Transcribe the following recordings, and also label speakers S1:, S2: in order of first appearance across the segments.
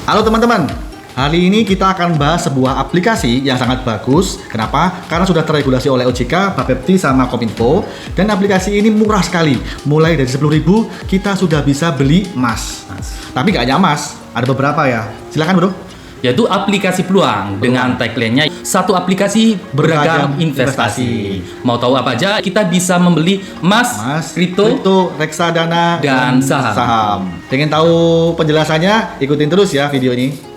S1: Halo teman-teman, hari ini kita akan bahas sebuah aplikasi yang sangat bagus. Kenapa? Karena sudah terregulasi oleh OJK, Bapepti, sama Kominfo. Dan aplikasi ini murah sekali. Mulai dari 10.000 kita sudah bisa beli emas. Tapi nggak hanya emas, ada beberapa ya. Silakan bro.
S2: Yaitu aplikasi peluang dengan tagline-nya satu aplikasi beragam investasi. Mau tahu apa aja? Kita bisa membeli emas, kripto,
S1: reksadana,
S2: dan saham.
S1: Pengen tahu penjelasannya? Ikutin terus ya video ini.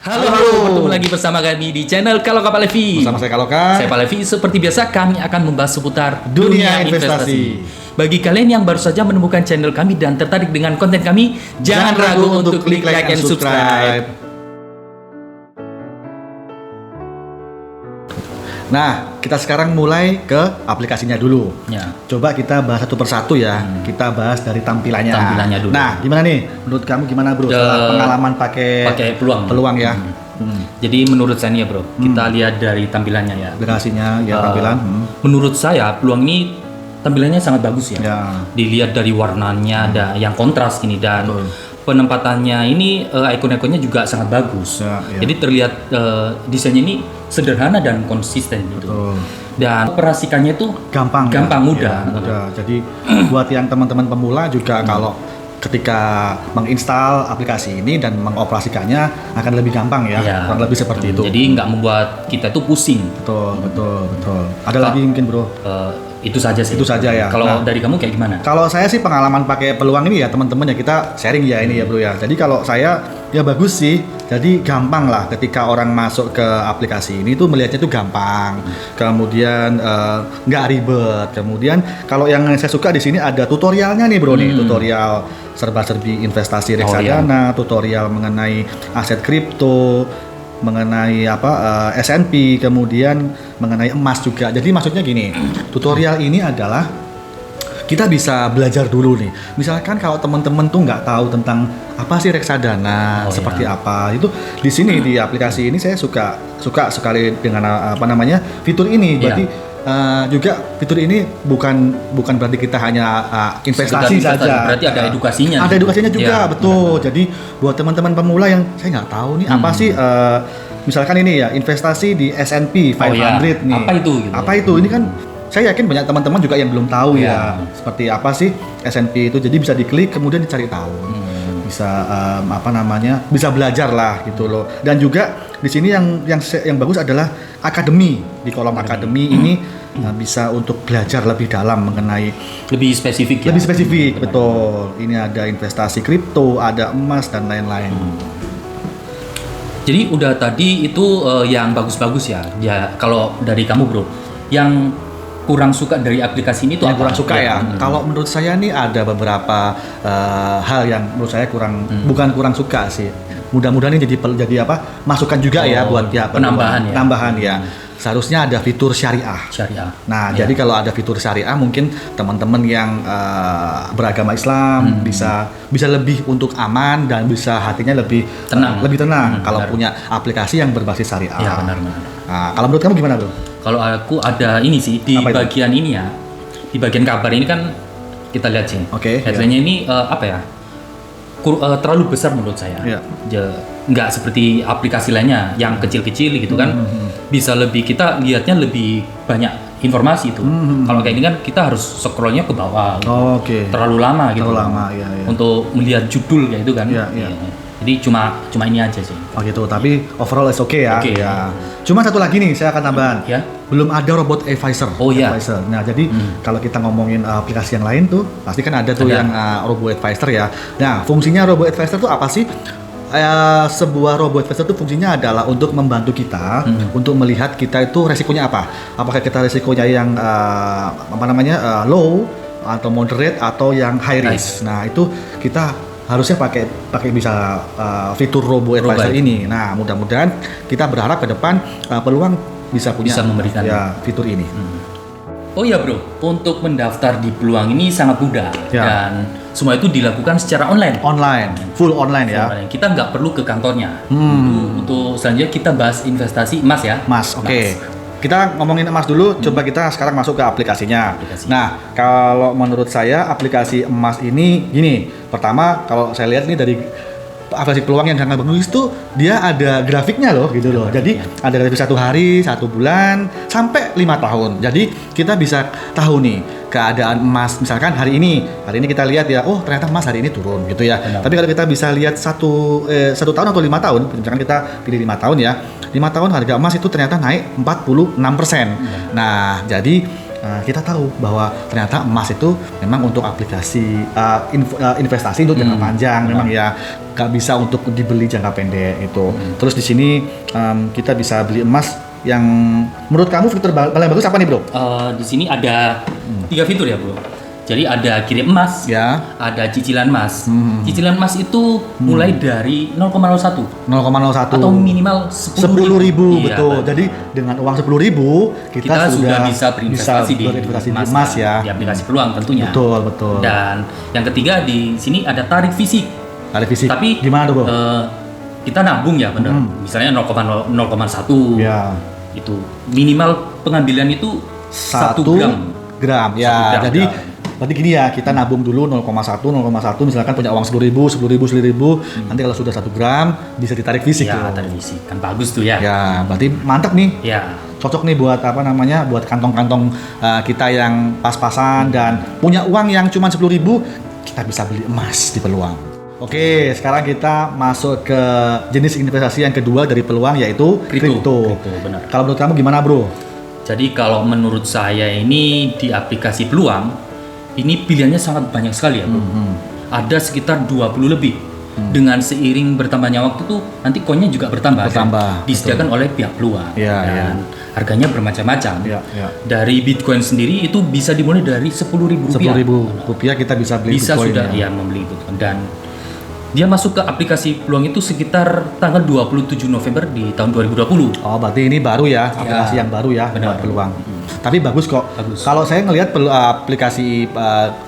S2: Halo, lagi bersama kami di channel Kaloka Pak Levi.
S1: Bersama saya Kaloka.
S2: Saya Pak Levi. Seperti biasa kami akan membahas seputar
S1: dunia investasi.
S2: Bagi kalian yang baru saja menemukan channel kami dan tertarik dengan konten kami, jangan ragu untuk klik like and subscribe.
S1: Nah, kita sekarang mulai ke aplikasinya dulu.
S2: Ya.
S1: Coba kita bahas satu persatu ya. Kita bahas dari tampilannya.
S2: Tampilannya dulu.
S1: Nah, gimana nih? Menurut kamu gimana bro? Setelah pengalaman pakai peluang ya.
S2: Jadi menurut saya nih ya bro, kita lihat dari tampilannya ya.
S1: Aplikasinya ya tampilan.
S2: Menurut saya peluang ini tampilannya sangat bagus ya. Dilihat dari warnanya ada yang kontras gini dan penempatannya ini ikon-ikonnya juga sangat bagus. Jadi terlihat desainnya ini sederhana dan konsisten gitu. Dan operasikannya itu gampang, mudah.
S1: Jadi buat yang teman-teman pemula juga kalau ketika menginstal aplikasi ini dan mengoperasikannya akan lebih gampang ya. Kurang lebih seperti itu.
S2: Jadi nggak membuat kita itu pusing.
S1: Betul. Ada lagi mungkin bro?
S2: Itu saja sih.
S1: Itu saja ya.
S2: Kalau dari kamu kayak gimana?
S1: Kalau saya sih pengalaman pakai peluang ini ya teman-teman ya, kita sharing ya ini ya bro ya. Jadi kalau saya ya bagus sih. Jadi gampang lah ketika orang masuk ke aplikasi ini tuh melihatnya tuh gampang. Kemudian nggak ribet. Kemudian kalau yang saya suka di sini ada tutorialnya nih bro nih, tutorial serba-serbi investasi reksadana, tutorial mengenai aset kripto, mengenai S&P, kemudian mengenai emas juga. Jadi maksudnya gini, tutorial ini adalah kita bisa belajar dulu nih. Misalkan kalau teman-teman tuh nggak tahu tentang apa sih reksadana, seperti apa itu, di sini di aplikasi ini saya suka sekali dengan fitur ini. Berarti juga fitur ini bukan berarti kita hanya investasi saja.
S2: Berarti ada edukasinya.
S1: Ada edukasinya juga, betul. Jadi buat teman-teman pemula yang saya nggak tahu nih apa sih, misalkan ini ya investasi di S&P 500 nih. Apa itu? Ini kan saya yakin banyak teman-teman juga yang belum tahu ya seperti apa sih S&P itu. Jadi bisa diklik kemudian dicari tahu. Bisa bisa belajar lah gitu loh. Dan juga di sini yang bagus adalah akademi. Di kolom akademi ini bisa untuk belajar lebih dalam mengenai
S2: lebih spesifik ya.
S1: Lebih spesifik, betul. Ini ada investasi kripto, ada emas dan lain-lain.
S2: Jadi udah tadi itu yang bagus-bagus ya. Ya kalau dari kamu bro, yang kurang suka dari aplikasi ini tuh apa?
S1: Kurang suka ya. Kalau menurut saya nih ada beberapa hal yang menurut saya bukan kurang suka sih. Mudah-mudahan ini jadi masukan juga ya buat penambahan ya. Seharusnya ada fitur syariah. Nah, jadi kalau ada fitur syariah mungkin teman-teman yang beragama Islam bisa lebih untuk aman dan bisa hatinya lebih tenang kalau punya aplikasi yang berbasis syariah.
S2: Ya, benar.
S1: Nah, kalau menurut kamu gimana, Bro?
S2: Kalau aku ada ini sih di bagian ini ya. Di bagian kabar ini kan kita lihat sih. Headline-nya ini terlalu besar menurut saya. Nggak seperti aplikasi lainnya yang kecil-kecil gitu kan. Bisa lebih kita lihatnya lebih banyak informasi itu. Kalau kayak ini kan kita harus scrollnya ke bawah. Terlalu lama gitu. Untuk melihat judul kayak itu kan. Jadi cuma ini aja sih.
S1: Gitu. Tapi overall is okay ya. Cuma satu lagi nih saya akan tambahan. Belum ada robot advisor. Nah, jadi kalau kita ngomongin aplikasi yang lain tuh pasti kan ada tuh yang robot advisor ya. Nah, fungsinya robot advisor tuh apa sih? Sebuah robot advisor itu fungsinya adalah untuk membantu kita untuk melihat kita itu resikonya apa. Apakah kita resikonya yang low atau moderate atau yang high risk. Nah, itu kita harusnya pakai bisa fitur robo advisor ini. Nah, mudah-mudahan kita berharap ke depan peluang bisa memberikan fitur ini.
S2: Oh iya bro, untuk mendaftar di peluang ini sangat mudah dan semua itu dilakukan secara online.
S1: Full online ya.
S2: Online. Kita nggak perlu ke kantornya. Untuk selanjutnya kita bahas investasi emas ya.
S1: Mas, oke. Kita ngomongin emas dulu, coba kita sekarang masuk ke aplikasinya. Nah, kalau menurut saya aplikasi emas ini gini. Pertama, kalau saya lihat nih dari aplikasi peluang yang sangat bagus itu dia ada grafiknya loh gitu loh. Jadi ada grafik 1 hari, 1 bulan, sampai 5 tahun. Jadi kita bisa tahu nih keadaan emas misalkan hari ini kita lihat ya, oh ternyata emas hari ini turun gitu ya. Tapi kalau kita bisa lihat satu tahun atau 5 tahun, misalkan kita pilih 5 tahun ya, 5 tahun harga emas itu ternyata naik 46%. Nah, jadi kita tahu bahwa ternyata emas itu memang untuk aplikasi investasi untuk jangka panjang, memang ya nggak bisa untuk dibeli jangka pendek itu. Terus di sini kita bisa beli emas yang menurut kamu fitur paling bagus apa nih bro?
S2: Di sini ada 3 fitur ya bro. Jadi ada kirim emas, ada cicilan emas. Cicilan emas itu mulai dari 0,01 atau minimal 10.000,
S1: betul. Jadi dengan uang 10.000 kita sudah
S2: bisa berinvestasi di
S1: emas ya.
S2: Di aplikasi peluang tentunya.
S1: Betul.
S2: Dan yang ketiga di sini ada tarik fisik. Tapi
S1: gimana tuh bro?
S2: Kita nabung ya benar. Misalnya 0,1.
S1: Ya.
S2: Itu minimal pengambilan itu 1 gram.
S1: Ya. Jadi berarti gini ya, kita nabung dulu 0,1 misalkan punya uang 10.000, nanti kalau sudah 1 gram bisa ditarik fisik
S2: ya, tarik fisik. Kan bagus tuh ya.
S1: Ya, berarti mantap nih.
S2: Ya.
S1: Cocok nih buat buat kantong-kantong kita yang pas-pasan dan punya uang yang cuma 10.000, kita bisa beli emas di peluang. Oke, sekarang kita masuk ke jenis investasi yang kedua dari peluang yaitu kripto.
S2: Benar.
S1: Kalau menurut kamu gimana, bro?
S2: Jadi kalau menurut saya ini di aplikasi peluang ini pilihannya sangat banyak sekali ya bro. Ada sekitar 20 lebih. Dengan seiring bertambahnya waktu tuh nanti koinnya juga bertambah. Disediakan oleh pihak peluang. Dan harganya bermacam-macam. Dari Bitcoin sendiri itu bisa dimulai dari Rp10.000.
S1: Rp10.000 kita bisa beli Bitcoin.
S2: Bisa sudah membeli Bitcoin. Dan dia masuk ke aplikasi peluang itu sekitar tanggal 27 November di tahun 2020.
S1: Oh, berarti ini baru ya, aplikasi yang baru ya, buat peluang. Tapi bagus kok. Kalau saya ngelihat aplikasi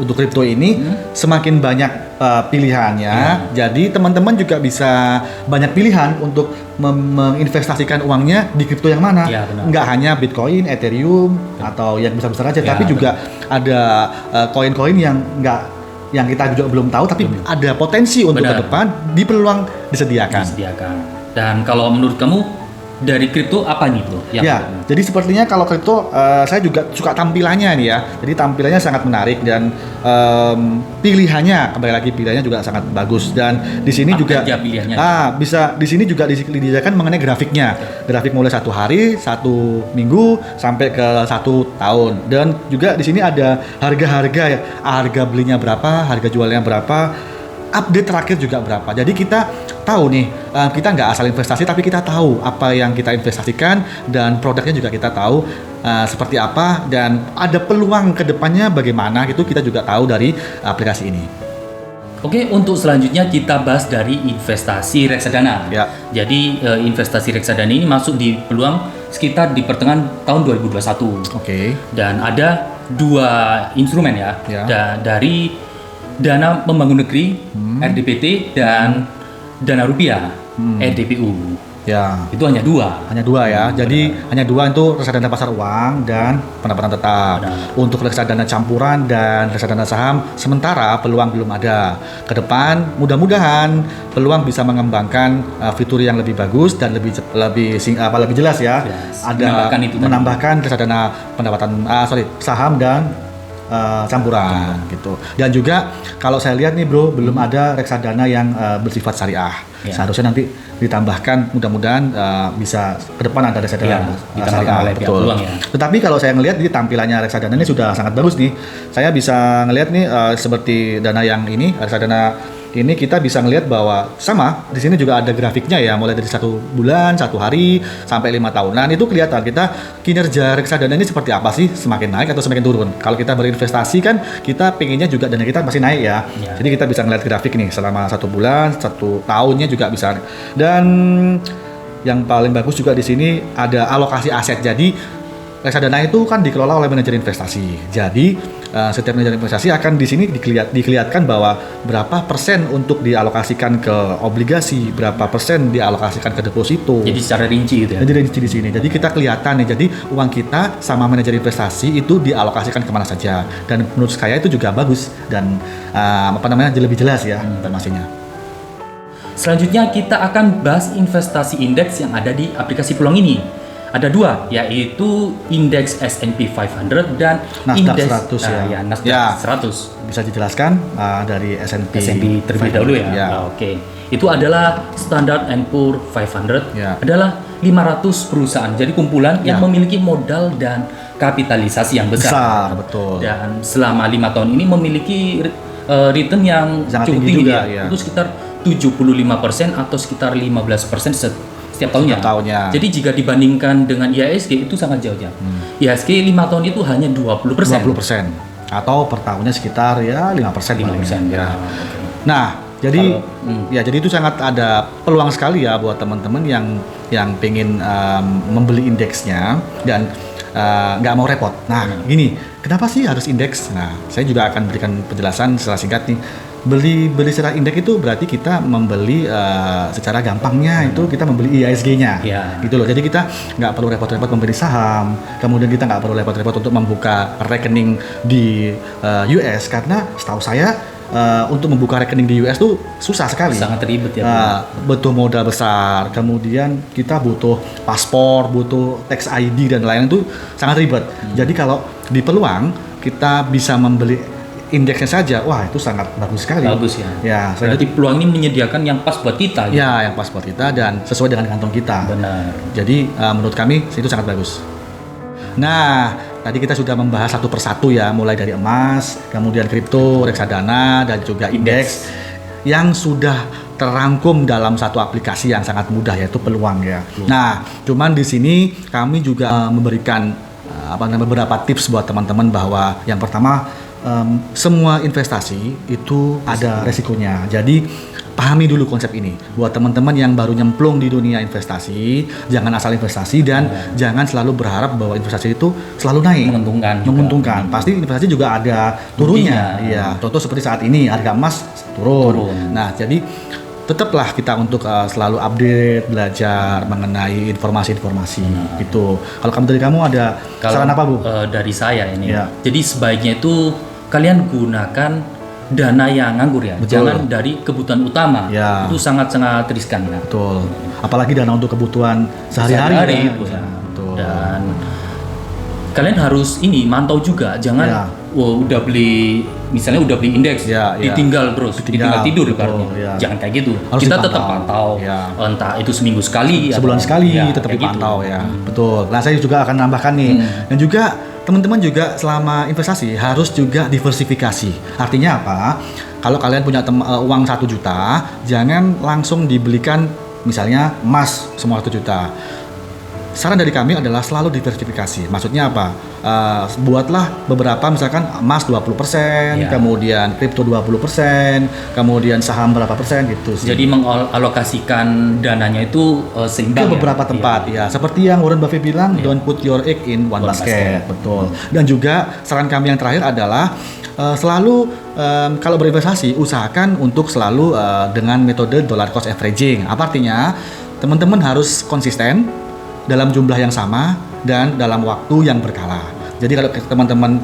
S1: untuk kripto ini semakin banyak pilihannya, jadi teman-teman juga bisa banyak pilihan untuk menginvestasikan uangnya di kripto yang mana. Nggak hanya Bitcoin, Ethereum atau yang besar-besar aja, tapi juga ada koin-koin yang kita juga belum tahu, tapi ada potensi untuk ke depan di peluang disediakan.
S2: Dan kalau menurut kamu dari kripto apa nih bro?
S1: Jadi sepertinya kalau kripto saya juga suka tampilannya nih ya. Jadi tampilannya sangat menarik dan pilihannya juga sangat bagus. Dan di sini juga bisa di sini juga disediakan mengenai grafiknya. Grafik mulai 1 hari, 1 minggu sampai ke 1 tahun. Dan juga di sini ada harga belinya berapa, harga jualnya berapa, update terakhir juga berapa. Jadi kita tahu nih, kita nggak asal investasi, tapi kita tahu apa yang kita investasikan dan produknya juga kita tahu seperti apa dan ada peluang kedepannya bagaimana gitu, kita juga tahu dari aplikasi ini.
S2: Oke, untuk selanjutnya kita bahas dari investasi reksadana. Jadi investasi reksadana ini masuk di peluang sekitar di pertengahan tahun 2021. Dan ada 2 instrumen ya. Dari dana pembangun negeri RDPT dan dana rupiah RDPU. Itu hanya 2.
S1: Hanya 2 ya. Jadi hanya 2 itu reksadana pasar uang dan pendapatan tetap. Untuk reksadana campuran dan reksadana saham sementara peluang belum ada. Ke depan mudah-mudahan peluang bisa mengembangkan fitur yang lebih bagus dan lebih jelas ya. Ada menambahkan reksadana saham dan campuran gitu. Dan juga kalau saya lihat nih bro, belum ada reksadana yang bersifat syariah. Seharusnya nanti ditambahkan, mudah-mudahan bisa ke depan ada reksadana syariah, betul. Tetapi kalau saya ngelihat di tampilannya reksadana ini sudah sangat bagus nih. Saya bisa ngelihat nih seperti dana yang ini, reksadana ini kita bisa ngelihat bahwa sama di sini juga ada grafiknya ya, mulai dari 1 bulan, 1 hari sampai 5 tahunan. Itu kelihatan kita kinerja reksadana ini seperti apa sih, semakin naik atau semakin turun. Kalau kita berinvestasi kan kita pengennya juga dana kita masih naik ya. Jadi kita bisa ngelihat grafik nih selama 1 bulan, 1 tahunnya juga bisa. Dan yang paling bagus juga di sini ada alokasi aset. Jadi reksadana itu kan dikelola oleh manajer investasi. Jadi setiap manajer investasi akan di sini dikelihatkan bahwa berapa persen untuk dialokasikan ke obligasi, berapa persen dialokasikan ke deposito.
S2: Jadi secara rinci gitu ya.
S1: Jadi rinci di sini. Jadi kita kelihatan nih. Jadi uang kita sama manajer investasi itu dialokasikan kemana saja. Dan menurut saya itu juga bagus dan jadi lebih jelas ya informasinya.
S2: Selanjutnya kita akan bahas investasi indeks yang ada di aplikasi Peluang ini. Ada dua, yaitu indeks S&P 500 dan
S1: Nasdaq
S2: indeks
S1: 100 ya.
S2: Nasdaq 100.
S1: Bisa dijelaskan dari S&P
S2: terlebih dahulu ya. Oke. Itu adalah Standard & Poor 500 adalah 500 perusahaan. Jadi kumpulan yang memiliki modal dan kapitalisasi yang besar.
S1: Betul.
S2: Dan selama 5 tahun ini memiliki return yang
S1: sangat
S2: cukup tinggi
S1: juga,
S2: ya. Itu sekitar 75% atau sekitar 15% setiap tahunnya. Jadi jika dibandingkan dengan IHSG itu sangat jauh ya. IHSG 5 tahun itu hanya 20%.
S1: 20%. Atau per tahunnya sekitar ya 5%.
S2: 5%.
S1: Ya. Nah, jadi jadi itu sangat ada peluang sekali ya buat teman-teman yang pengen membeli indeksnya dan nggak mau repot. Nah, gini, kenapa sih harus indeks? Nah, saya juga akan berikan penjelasan secara singkat nih. Beli secara indeks itu berarti kita membeli secara gampangnya itu kita membeli IHSG-nya, gitu loh. Jadi kita nggak perlu repot-repot membeli saham, kemudian kita nggak perlu repot-repot untuk membuka rekening di US karena setahu saya untuk membuka rekening di US tuh susah sekali.
S2: Sangat ribet ya.
S1: Butuh modal besar, kemudian kita butuh paspor, butuh tax ID dan lain-lain itu sangat ribet. Jadi kalau di Peluang kita bisa membeli indeksnya saja, wah itu sangat bagus sekali.
S2: Bagus ya.
S1: Ya,
S2: berarti Peluang ini menyediakan yang pas buat kita. Gitu?
S1: Ya, yang pas buat kita dan sesuai dengan kantong kita.
S2: Benar.
S1: Jadi menurut kami itu sangat bagus. Nah, tadi kita sudah membahas satu persatu ya, mulai dari emas, kemudian kripto, reksadana, dan juga indeks yang sudah terangkum dalam satu aplikasi yang sangat mudah yaitu Peluang ya. Nah, cuman di sini kami juga memberikan beberapa tips buat teman-teman bahwa yang pertama semua investasi itu ada resikonya. Jadi pahami dulu konsep ini. Buat teman-teman yang baru nyemplung di dunia investasi, jangan asal investasi dan jangan selalu berharap bahwa investasi itu selalu naik. Menguntungkan. Pasti investasi juga ada turunnya. Iya. Contoh seperti saat ini harga emas turun. Nah, jadi tetaplah kita untuk selalu update, belajar mengenai informasi-informasi gitu. Kalau dari kamu ada saran apa, Bu?
S2: Dari saya ini. Jadi sebaiknya itu kalian gunakan dana yang nganggur ya.
S1: Betul.
S2: Jangan dari kebutuhan utama. Itu sangat-sangat riskan ya.
S1: Betul. Apalagi dana untuk kebutuhan sehari-hari.
S2: Betul. Dan kalian harus mantau juga, jangan udah beli indeks ditinggal tidur ibaratnya. Jangan kayak gitu. Kita tetap pantau. Entah itu seminggu sekali,
S1: sebulan sekali tetap dipantau gitu. Betul. Nah, saya juga akan nambahkan nih. Dan juga teman-teman juga selama investasi harus juga diversifikasi. Artinya apa? Kalau kalian punya uang 1 juta, jangan langsung dibelikan misalnya emas semua 1 juta. Saran dari kami adalah selalu diversifikasi. Maksudnya apa? Buatlah beberapa misalkan emas 20%, kemudian kripto 20%, kemudian saham berapa persen gitu sih.
S2: Jadi mengalokasikan dananya itu seimbang
S1: ke beberapa tempat ya. Seperti yang Warren Buffett bilang, don't put your egg in one basket. Betul. Dan juga saran kami yang terakhir adalah selalu kalau berinvestasi usahakan untuk selalu dengan metode dollar cost averaging. Apa artinya? Teman-teman harus konsisten dalam jumlah yang sama dan dalam waktu yang berkala. Jadi kalau teman-teman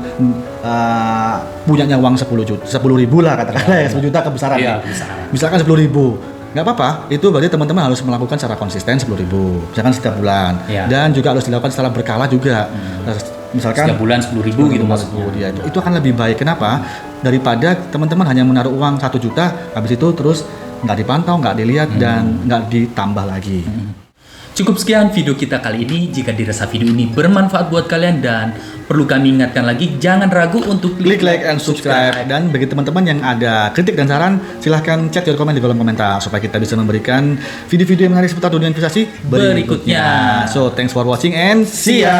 S1: punyanya uang 10 ribu lah katakanlah 10 juta kebesaran misalkan 10 ribu, nggak apa-apa, itu berarti teman-teman harus melakukan secara konsisten 10 ribu misalkan setiap bulan dan juga harus dilakukan secara berkala juga. Misalkan
S2: setiap bulan 10 ribu gitu maksudnya.
S1: Itu akan lebih baik. Kenapa? Daripada teman-teman hanya menaruh uang 1 juta habis itu terus nggak dipantau, nggak dilihat dan nggak ditambah lagi.
S2: Cukup sekian video kita kali ini. Jika dirasa video ini bermanfaat buat kalian dan perlu kami ingatkan lagi, jangan ragu untuk
S1: klik like and subscribe. Dan bagi teman-teman yang ada kritik dan saran, silahkan chat your comment di kolom komentar supaya kita bisa memberikan video-video yang menarik seputar dunia investasi berikutnya. So thanks for watching and see ya.